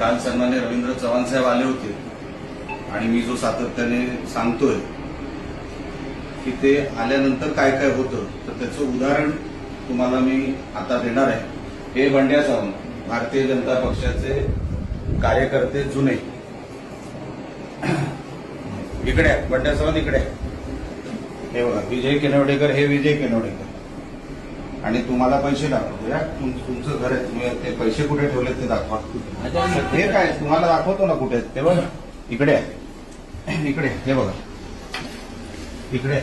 काल सन्मान्य रवींद्र चव्हाण साहेब आले होते आणि मी जो सातत्याने सांगतोय की ते आल्यानंतर काय काय होतं तर त्याचं उदाहरण तुम्हाला मी आता देणार आहे. हे बंड्या सावंत भारतीय जनता पक्षाचे कार्यकर्ते जुने. इकडे आहे बंड्या सावंत, इकडे आहे. हे बघा विजय केनवडेकर, हे विजय केनवडेकर. आणि तुम्हाला पैसे दाखवतो या तुमचं घर आहे, तुम्ही ते पैसे कुठे ठेवले ते दाखवा. हे काय तुम्हाला दाखवतो ना कुठे ते बघा. इकडे आहे, इकडे हे बघा, इकडे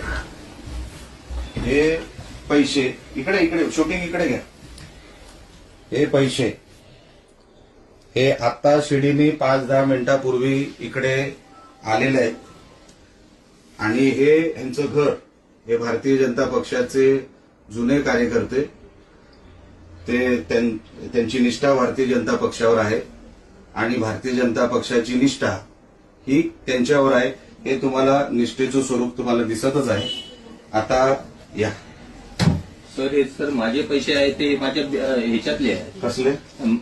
हे पैसे. इकडे इकडे शूटिंग इकडे घ्या. हे पैसे हे आता शिडीने 5-10 मिनिटापूर्वी इकडे आलेले आहेत. आणि हे यांचं घर, हे भारतीय जनता पक्षाचे जुने कार्यकर्ते, ते त्यांची निष्ठा भारतीय जनता पक्षावर आहे आणि भारतीय जनता पक्षाची निष्ठा ही त्यांच्यावर आहे. हे तुम्हाला निष्ठेचं स्वरूप तुम्हाला दिसतच आहे. आता या सर, हे सर माझे पैसे आहेत ते माझ्या ह्याच्यातले आहेत. कसले?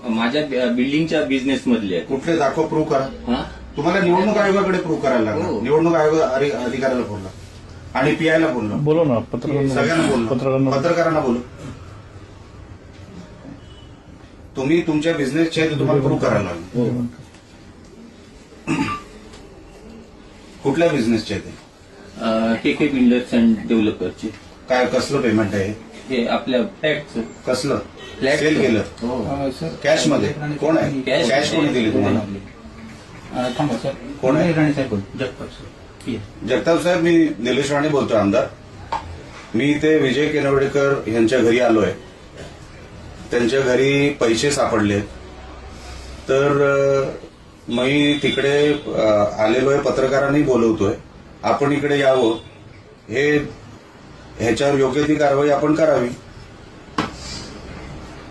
माझ्या बिल्डिंगच्या बिझनेस मधले आहेत. कुठले दाखव, प्रूव्ह करा. हा, तुम्हाला निवडणूक आयोगाकडे प्रूव्ह करायला लागणार. हो. निवडणूक आयोग अधिकाऱ्याला बोलला आणि पीआयला बोललो. बोलो ना, सगळ्यांना बोललो, पत्रकारांना बोलू. तुम्ही तुमच्या बिझनेसचे आहे ते तुम्हाला प्रूव्ह करायला लागेल. कुठल्या बिझनेसचे आहे ते? के बिल्डर्स अँड डेव्हलपरचे. काय कसलं पेमेंट आहे? हे आपल्या फ्लॅटचं. कसलं फ्लॅट सेल केलं? हो. कॅश मध्ये? कोण आहे? कॅश कोणी दिली तुम्हाला? थांबा सर, कोण आहे? राणे साहेब जगताप सर. जगताप साहेब, मी निलेश राणे बोलतोय, आमदार. मी इथे विजय केनवडेकर यांच्या घरी आलोय. त्यांच्या घरी पैसे सापडले तर मी तिकडे आलेलो आहे. पत्रकारांनी बोलवतोय, आपण इकडे यावं, ह्याच्यावर योग्य ती कारवाई आपण करावी.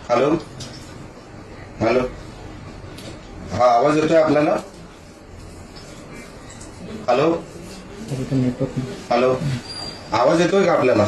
हॅलो हॅलो, हा आवाज येतोय आपल्याला? हॅलो हॅलो, आवाज येतोय का आपल्याला?